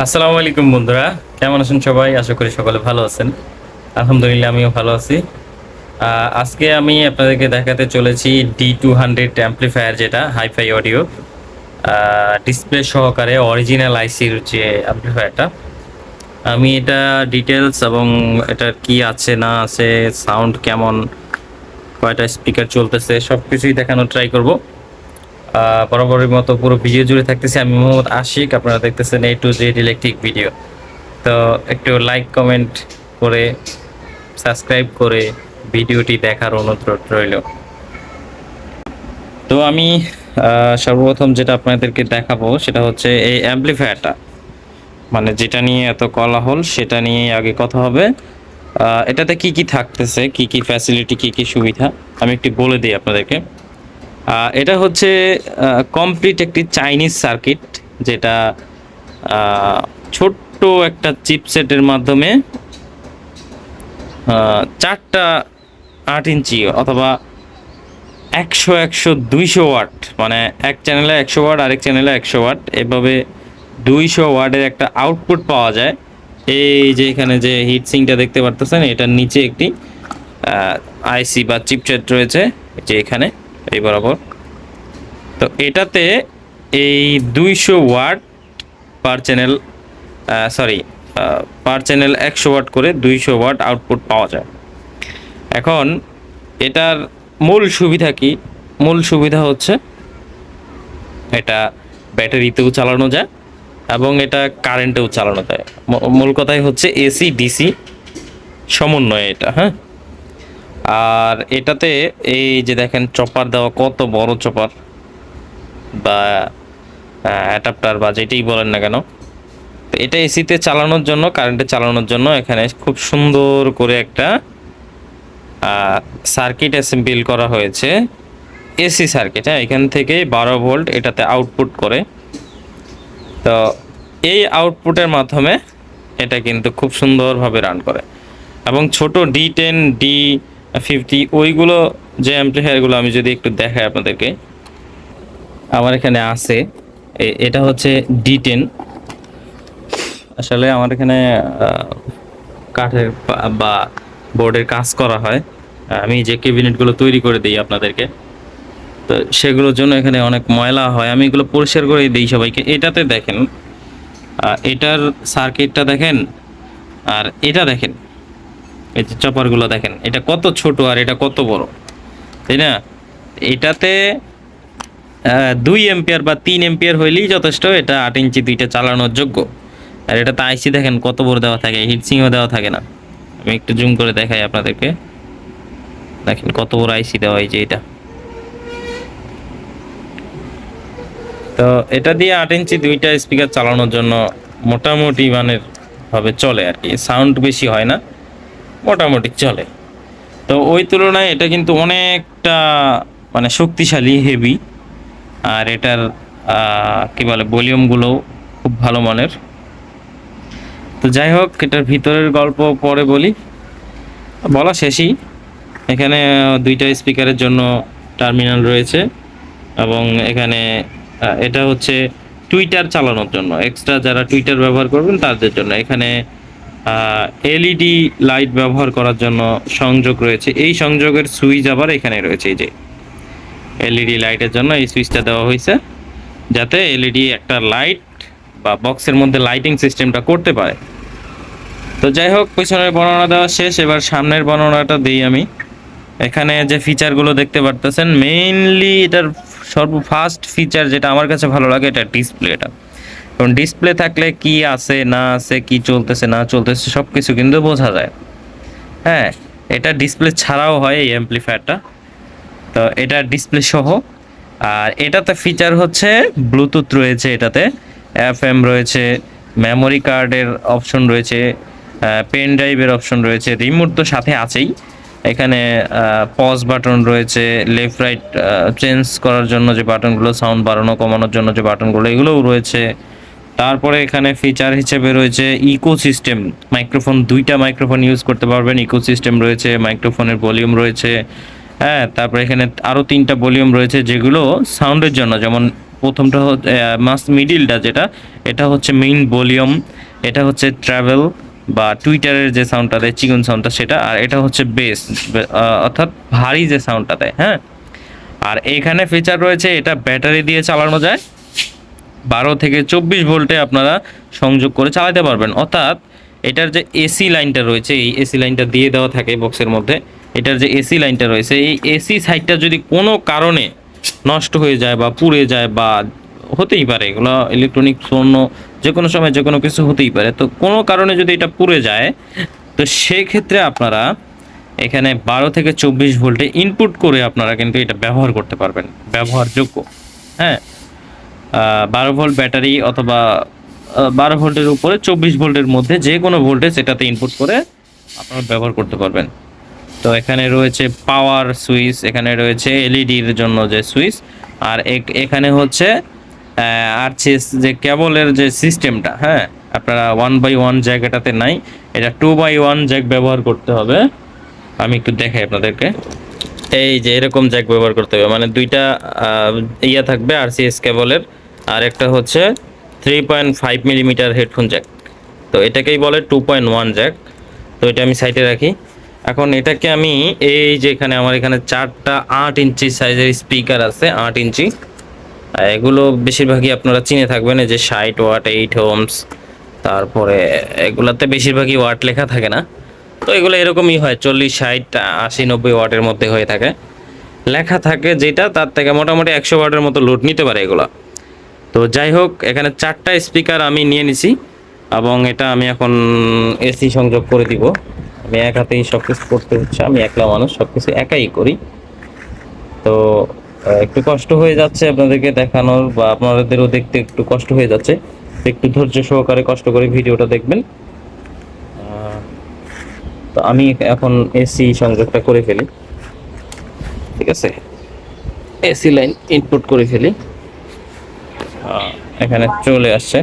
আসসালামু আলাইকুম বন্ধুরা, কেমন আছেন সবাই? আশা করি সকলে ভালো আছেন। আলহামদুলিল্লাহ আমিও ভালো আছি। আজকে আমি আপনাদেরকে দেখাতে চলেছি D200 অ্যাম্প্লিফায়ার, যেটা হাইফাই অডিও ডিসপ্লে সহকারে অরিজিনাল আইসির যে অ্যাম্প্লিফায়ারটা। আমি এটা ডিটেলস এবং এটার কি আছে না আছে, সাউন্ড কেমন, কয়টা স্পিকার চলতেছে, সব কিছুই দেখানোর ট্রাই করব। বরাবরের মতো পুরো ভিডিও জুড়ে থাকতেছি আমি মোহাম্মদ আশিক। আপনারা দেখতেছেন A to Z electric video. তো একটু লাইক কমেন্ট করে সাবস্ক্রাইব করে ভিডিওটি দেখার অনুরোধ রইল। তো আমি সর্বপ্রথম যেটা আপনাদেরকে দেখাবো সেটা হচ্ছে এই অ্যাম্প্লিফায়ারটা, মানে যেটা নিয়ে এত কোলাহল সেটা নিয়ে আগে কথা হবে। এটাতে কি কি থাকতেছে, কি কি ফ্যাসিলিটি, কি কি সুবিধা আমি একটু বলে দিই আপনাদেরকে। এটা হচ্ছে কমপ্লিট একটি চাইনিজ সার্কিট, যেটা ছোট্ট একটা চিপসেটের মাধ্যমে 4টা 8 ইঞ্চি অথবা 100 100 200 ওয়াট, মানে এক চ্যানেলে 100 ওয়াট, আরেক চ্যানেলে 100 ওয়াট, এভাবে 200 ওয়াটের একটা আউটপুট পাওয়া যায়। এই যে এখানে যে হিটসিংটা দেখতে পারতেছেন, এটার নিচে একটি আইসি বা চিপসেট রয়েছে, যে এখানে এই বরাবর। তো এটাতে এই 200 ওয়াট পার চ্যানেল, পার চ্যানেল 100 ওয়াট করে 200 ওয়াট আউটপুট পাওয়া যায়। এখন এটার মূল সুবিধা কি? মূল সুবিধা হচ্ছে এটা ব্যাটারিতেও চালানো যায় এবং এটা কারেন্টেও চালানো যায়। মূল কথাই হচ্ছে এসি ডিসি সমন্বয়ে এটা। হ্যাঁ, আর এটাতে এই যে দেখেন চপার দেওয়া, কত বড় চপার বা অ্যাডাপ্টার বা যেটাই বলেন না কেন। তো এটা এসিতে চালানোর জন্য, কারেন্টে চালানোর জন্য এখানে খুব সুন্দর করে একটা সার্কিট অ্যাসেম্বল করা হয়েছে, এসি সার্কিট। হ্যাঁ, এখান থেকে 12 ভোল্ট এটাতে আউটপুট করে। তো এই আউটপুটের মাধ্যমে এটা কিন্তু খুব সুন্দরভাবে রান করে। এবং ছোট D10 D50 ওইগুলো যে অ্যাম্প্লিফায়ারগুলো আমি যদি একটু দেখাই আপনাদেরকে, আমার এখানে আছে। এটা হচ্ছে D10। আসলে আমার এখানে কাঠের বা বোর্ডের কাজ করা হয়, আমি যে ক্যাবিনেটগুলো তৈরি করে দিই আপনাদেরকে, তো সেগুলোর জন্য এখানে অনেক ময়লা হয়, আমি এগুলো পরিষ্কার করে দিই সবাইকে। এটাতে দেখেন, এটার সার্কিটটা দেখেন, আর এটা দেখেন, এই যে চপারগুলো দেখেন, এটা কত ছোট আর এটা কত বড়, তাই না? এটাতে 2 এম্পিয়ার বা 3 এম্পিয়ার হইলেই যথেষ্ট, এটা 8 ইঞ্চি দুইটা চালানোর যোগ্য। আর এটাতে আইসি দেখেন কত বড় দেওয়া থাকে, হিটসিংও দেওয়া থাকে না। আমি একটু জুম করে দেখাই আপনাদেরকে, দেখেন কত বড় আইসি দেওয়া, এই যে এটা। তো এটা দিয়ে 8 ইঞ্চি দুইটা স্পিকার চালানোর জন্য মোটামুটি মানের ভাবে চলে আর কি, সাউন্ড বেশি হয় না, মোটামুটি চলে। তো ওই তুলনায় এটা কিন্তু অনেকটা মানে শক্তিশালী, হেভি। আর এটার কি বলে, ভলিউমগুলো খুব ভালো মানের। তো যাই হোক, এটার ভিতরের গল্প পরে বলি, বলা শেষই। এখানে 2টা স্পিকারের জন্য টার্মিনাল রয়েছে এবং এখানে এটা হচ্ছে টুইটার চালানোর জন্য, এক্সট্রা যারা টুইটার ব্যবহার করবেন তাদের জন্য। এখানে এলইডি লাইট ব্যবহার করার জন্য সংযোগ রয়েছে, এই সংযোগের সুইচ আবার এখানে রয়েছে। এই যে এলইডি লাইটের জন্য এই সুইচটা দেওয়া হয়েছে, যাতে এলইডি একটা লাইট বা বক্সের মধ্যে লাইটিং সিস্টেমটা করতে পারে। তো যাই হোক, পিছনের বর্ণনা দেওয়া শেষ, এবার সামনের বর্ণনাটা দিই আমি। এখানে যে ফিচারগুলো দেখতে পারতেছেন, মেইনলি এটার ফার্স্ট ফিচার যেটা আমার কাছে ভালো লাগে, এটা ডিসপ্লেটা। কারণ ডিসপ্লে থাকলে কি আছে না আছে, কি চলতেছে না চলতেছে সব কিছু কিন্তু বোঝা যায়। হ্যাঁ, এটা ডিসপ্লে ছাড়াও হয় এই অ্যাম্প্লিফায়ারটা। তো এটা ডিসপ্লে সহ। আর এটাতে ফিচার হচ্ছে ব্লুটুথ রয়েছে, এটাতে এফএম রয়েছে, মেমোরি কার্ডের অপশন রয়েছে, পেন ড্রাইভের অপশন রয়েছে, রিমোট তো সাথে আছেই। এখানে পজ বাটন রয়েছে, লেফট রাইট চেঞ্জ করার জন্য যে বাটনগুলো, সাউন্ড বাড়ানো কমানোর জন্য যে বাটনগুলো, এগুলোও রয়েছে। তারপরে এখানে ফিচার হিসেবে রয়েছে ইকোসিস্টেম, মাইক্রোফোন, 2টা মাইক্রোফোন ইউজ করতে পারবেন, ইকোসিস্টেম রয়েছে, মাইক্রোফোনের ভলিউম রয়েছে। হ্যাঁ, তারপরে এখানে আরও 3টা ভলিউম রয়েছে যেগুলো সাউন্ডের জন্য, যেমন প্রথমটা মিডিলটা যেটা, এটা হচ্ছে মেইন ভলিউম, এটা হচ্ছে ট্রাভেল বা টুইটারের যে সাউন্ডটা দেয় চিকন সাউন্ডটা সেটা, আর এটা হচ্ছে বেস, অর্থাৎ ভারী যে সাউন্ডটা দেয়। হ্যাঁ, আর এইখানে ফিচার রয়েছে এটা ব্যাটারি দিয়ে চালানো যায়, 12 থেকে 24 ভোল্টে আপনারা সংযোগ করে চালাতে পারবেন। অর্থাৎ এটার যে এসি লাইনটা রয়েছে, এই এসি লাইনটা দিয়ে দেওয়া থাকে বক্সের মধ্যে, এটার যে এসি লাইনটা রয়েছে, এই এসি সাইডটা যদি কোনো কারণে নষ্ট হয়ে যায় বা পুড়ে যায়, বা হতেই পারে, এগুলো ইলেকট্রনিক পণ্য যে কোনো সময় যে কোনো কিছু হতেই পারে, তো কোনো কারণে যদি এটা পুড়ে যায়, তো সেক্ষেত্রে আপনারা এখানে 12 থেকে 24 ভোল্টে ইনপুট করে আপনারা কিন্তু এটা ব্যবহার করতে পারবেন, ব্যবহারযোগ্য। হ্যাঁ, 12 ভোল্ট ব্যাটারি অথবা 12 ভোল্টের উপরে 24 ভোল্টের মধ্যে যে কোনো ভোল্টেজ এটাতে ইনপুট করে আপনারা ব্যবহার করতে পারবেন। তো এখানে রয়েছে পাওয়ার সুইচ, এখানে রয়েছে এলইডির জন্য যে সুইচ, আর এখানে হচ্ছে আরসিএস যে কেবলের যে সিস্টেমটা। হ্যাঁ, আপনারা 1x1 জ্যাক এটাতে নাই, এটা 2x1 জ্যাক ব্যবহার করতে হবে। আমি একটু দেখাই আপনাদেরকে, এই যে এরকম জ্যাক ব্যবহার করতে হবে, মানে দুইটা ইয়া থাকবে আরসিএস কেবলের, আর একটা হচ্ছে 3.5 মিলিমিটার হেডফোন জ্যাক। তো এটাকেই বলে 2.1 জ্যাক। তো এটা আমি সাইডে রাখি। এখন এটাকে আমি এই যে এখানে আমার এখানে 4টা 8 ইঞ্চি সাইজের স্পিকার আছে, 8 ইঞ্চি। এগুলো বেশিরভাগই আপনারা চিনে থাকবেন, এই যে 60 ওয়াট, 8 ohms, তারপরে এগুলাতে বেশিরভাগই ওয়াট লেখা থাকে না, তো এগুলো এরকমই হয়, 40, 60, 80, 90 ওয়াটের মধ্যে হয়ে থাকে লেখা থাকে, যেটা তার থেকে মোটামুটি 100 ওয়াটের মতো লোড নিতে পারে এগুলা। তো যাই হোক, এখানে 4টা স্পিকার আমি নিয়ে নিছি, এবং এটা আমি এখন এসি সংযোগ করে দিব। আমি এক হাতেই সব কিছু করতে হচ্ছে, আমি একলা মানুষ, সব কিছু একাই করি। তো একটু কষ্ট হয়ে যাচ্ছে আপনাদেরকে দেখানোর, বা আপনাদেরও দেখতে একটু কষ্ট হয়ে যাচ্ছে, একটু ধৈর্য সহকারে কষ্ট করে ভিডিওটা দেখবেন। তো আমি এখন এসি সংযোগটা করে ফেলি, ঠিক আছে, এসি লাইন ইনপুট করে ফেলি। এখানে চলে আসছে,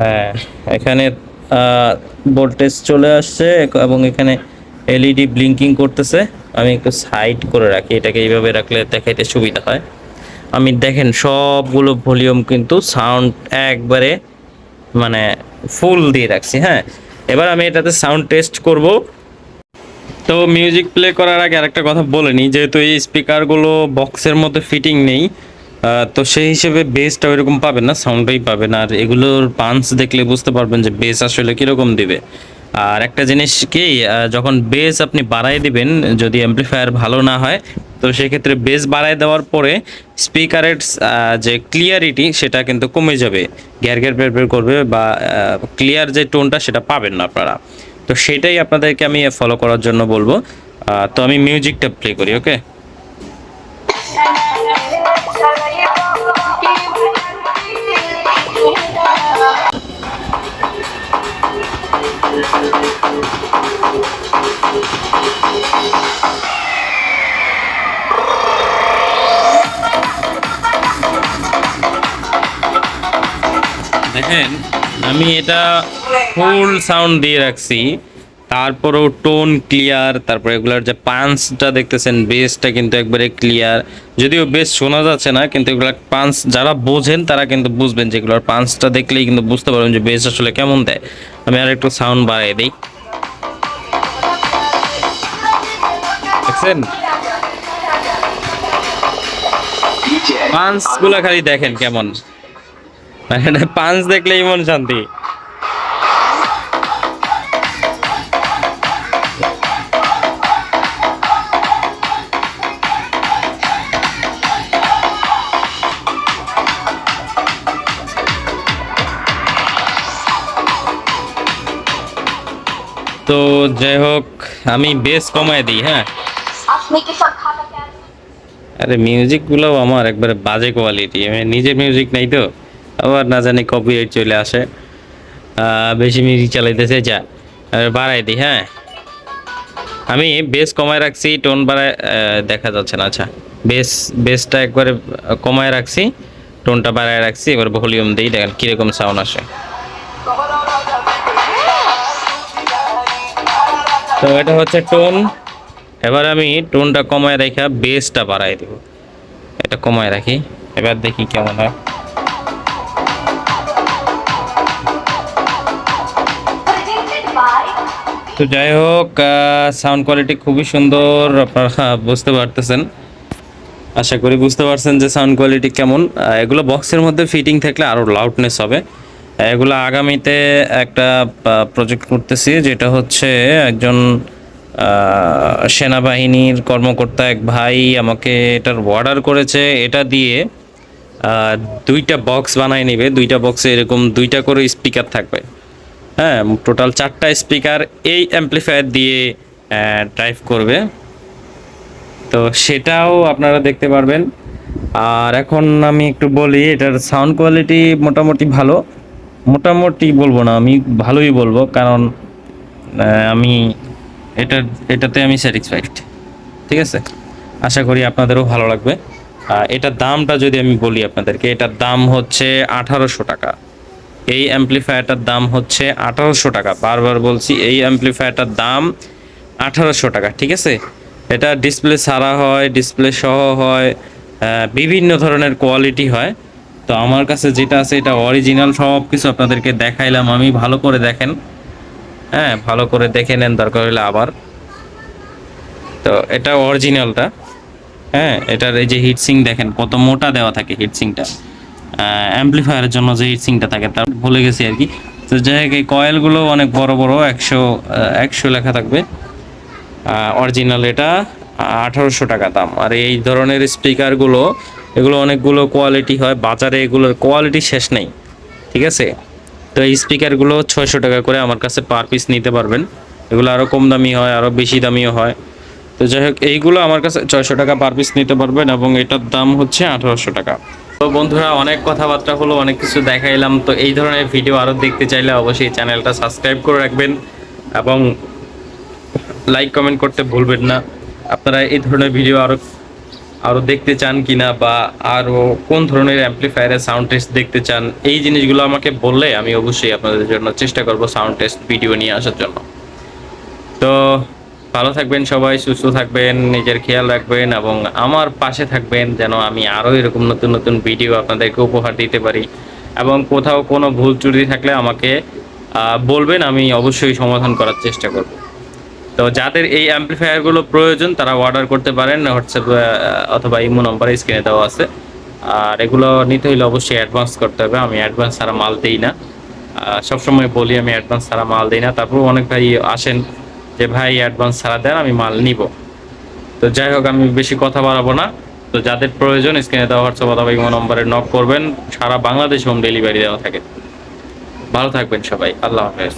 হ্যাঁ, এখানে ভোল্টেজ চলে আসছে, এবং এখানে এলইডি ব্লিঙ্কিং করতেছে। আমি একটু সাইড করে রাখি, এটাকে এইভাবে রাখলে দেখাইতে সুবিধা হয়। আমি দেখেন সবগুলো ভলিউম কিন্তু সাউন্ড একবারে মানে ফুল দিয়ে রাখছি। হ্যাঁ, এবার আমি এটাতে সাউন্ড টেস্ট করব। তো মিউজিক প্লে করার আগে আরেকটা কথা বলে নিই, যেহেতু এই স্পিকারগুলো বক্সের মধ্যে ফিটিং নেই, তো সেই হিসেবে বেসটা ওইরকম পাবেন না, সাউন্ডটাই পাবেন। আর এগুলোর পাঞ্চ দেখলে বুঝতে পারবেন যে বেস আসলে কীরকম দিবে। আর একটা জিনিস কি, যখন বেস আপনি বাড়াই দিবেন, যদি অ্যাম্পলিফায়ার ভালো না হয়, তো সেক্ষেত্রে বেস বাড়াই দেওয়ার পরে স্পিকারের যে ক্লিয়ারিটি সেটা কিন্তু কমে যাবে, ঘ্যার ঘ্যার বের বের করবে, বা ক্লিয়ার যে টোনটা সেটা পাবেন না আপনারা। তো সেটাই আপনাদেরকে আমি ফলো করার জন্য বলবো। তো আমি মিউজিকটা প্লে করি, ওকে। দেখেন, আমি এটা ফুল সাউন্ড দিয়ে রাখছি, তারপরেও টোন ক্লিয়ার, তারপরে এগুলার যে পাঞ্চটা দেখতেছেন, বেসটা কিন্তু একবারে ক্লিয়ার। যদিও বেস শোনা যাচ্ছে না, কিন্তু এগুলার পাঞ্চ যারা বোঝেন তারা কিন্তু বুঝবেন, যে এগুলোর পাঞ্চটা দেখলেই কিন্তু বুঝতে পারবেন যে বেস আসলে কেমন দেয়। আমি আর একটু সাউন্ড বাড়াই দিই, দেখছেন পাঞ্চগুলো খালি দেখেন কেমন, মানে পাঞ্চ দেখলেই মন শান্তি। তো যাই হোক, আমি বেস কমায় দিই। হ্যাঁ, আরে মিউজিকগুলোও আমার একবারে বাজে কোয়ালিটি, আমি নিজে মিউজিক নাই তো, আবার না জানি কপিরাইট চলে আসে। বেশি মিউজিক চালাইতেছে, যা বাড়াই দিই। হ্যাঁ, আমি বেস কমায় রাখছি, টোন বাড়ায় দেখা যাচ্ছে না। আচ্ছা, বেসটা একবারে কমায় রাখছি, টোনটা বাড়ায় রাখছি, এবার ভলিউম দিই, দেখেন কীরকম সাউন্ড আসে। তো এটা হচ্ছে টোন। এবার আমি টোনটা কমায় রেখে বেসটা বাড়াই দেব, এটা কমায় রাখি। এবার দেখি কেমন হয়। তো যাই হোক, সাউন্ড কোয়ালিটি খুবই সুন্দর, আপনারা বুঝতে পারতেছেন, আশা করি বুঝতে পারছেন যে সাউন্ড কোয়ালিটি কেমন। এগুলো বক্সের মধ্যে ফিটিং থাকলে আরও লাউডনেস হবে। এগুলো আগামীতে একটা প্রজেক্ট করতেছি, যেটা হচ্ছে একজন সেনাবাহিনীর কর্মকর্তা এক ভাই আমাকে এটার অর্ডার করেছে। এটা দিয়ে দুইটা বক্স বানায় নেবে, দুইটা বক্সে এরকম দুইটা করে স্পিকার থাকবে। হ্যাঁ, টোটাল 4টা স্পিকার এই অ্যাম্পলিফায়ার দিয়ে ড্রাইভ করবে। তো সেটাও আপনারা দেখতে পারবেন। আর এখন আমি একটু বলি, এটার সাউন্ড কোয়ালিটি মোটামুটি ভালো, মোটামুটি বলবো না, আমি ভালোই বলবো, কারণ আমি এটাতে আমি স্যাটিসফাইড। ঠিক আছে, আশা করি আপনাদেরও ভালো লাগবে। এটার দামটা যদি আমি বলি আপনাদেরকে, এটার দাম হচ্ছে 1800 টাকা। এই অ্যাম্পলিফায়ারটার দাম হচ্ছে 1800 টাকা। বারবার বলছি, এই অ্যাম্পলিফায়ারটার দাম 1800 টাকা। ঠিক আছে, এটা ডিসপ্লে ছাড়া হয়, ডিসপ্লে সহ হয়, বিভিন্ন ধরনের কোয়ালিটি হয়। তো আমার কাছে যেটা আছে এটা অরিজিনাল, সব কিছু আপনাদেরকে দেখাইলাম আমি। ভালো করে দেখেন, হ্যাঁ ভালো করে দেখে নেন দরকার হলে আবার। তো এটা অরিজিনালটা। হ্যাঁ, এটার এই যে হিটসিং দেখেন কত মোটা দেওয়া থাকে হিটসিংটা, অ্যাম্পলিফায়ারের জন্য যে হিটসিংটা থাকে তা ভুলে গেছি আর কি। তো যাই হোক, এই কয়েলগুলো অনেক বড় বড়, 100 লেখা থাকবে। অরিজিনাল এটা 1800 টাকা দাম। আর এই ধরনের স্পিকারগুলো, এগুলো অনেকগুলো কোয়ালিটি হয়, বাজারে এগুলোর কোয়ালিটি শেষ নেই। ঠিক আছে, তো এই স্পিকারগুলো 600 টাকা করে আমার কাছে পার পিস নিতে পারবেন। এগুলো আরও কম দামি হয়, আরও বেশি দামিও হয়। তো যাই হোক, এইগুলো আমার কাছে 600 টাকা পার পিস নিতে পারবেন, এবং এটার দাম হচ্ছে 1800 টাকা। তো বন্ধুরা, অনেক কথাবার্তা হলো, অনেক কিছু দেখাইলাম। তো এই ধরনের ভিডিও আরও দেখতে চাইলে অবশ্যই চ্যানেলটা সাবস্ক্রাইব করে রাখবেন, এবং লাইক কমেন্ট করতে ভুলবেন না। আপনারা এই ধরনের ভিডিও আরও দেখতে চান কিনা, বা আরও কোন ধরনের অ্যাম্পলিফায়ারের সাউন্ড টেস্ট দেখতে চান, এই জিনিসগুলো আমাকে বললে আমি অবশ্যই আপনাদের জন্য চেষ্টা করব সাউন্ড টেস্ট ভিডিও নিয়ে আসার জন্য। তো ভালো থাকবেন সবাই, সুস্থ থাকবেন, নিজের খেয়াল রাখবেন, এবং আমার পাশে থাকবেন যেন আমি আরও এরকম নতুন নতুন ভিডিও আপনাদেরকে উপহার দিতে পারি। এবং কোথাও কোনো ভুল ত্রুটি থাকলে আমাকে বলবেন, আমি অবশ্যই সমাধান করার চেষ্টা করব। তো যাদের এই অ্যাম্পলিফায়ারগুলো প্রয়োজন তারা অর্ডার করতে পারেন, হোয়াটসঅ্যাপ অথবা ইমো নম্বরে স্ক্রিনে দেওয়া আছে। আর এগুলো নিতে হলে অবশ্যই অ্যাডভান্স করতে হবে, আমি অ্যাডভান্স ছাড়া মাল দিই না। সবসময় বলি আমি অ্যাডভান্স ছাড়া মাল দিই না। তারপর অনেক ভাই আসেন যে ভাই অ্যাডভান্স ছাড়া দেন, আমি মাল নিব। তো যাই হোক, আমি বেশি কথা বাড়াবো না। তো যাদের প্রয়োজন স্ক্রিনে দেওয়া হোয়াটসঅ্যাপ অথবা ইমো নম্বরে নক করবেন। সারা বাংলাদেশ হোম ডেলিভারি দেওয়া থাকে। ভালো থাকবেন সবাই, আল্লাহ হাফেজ।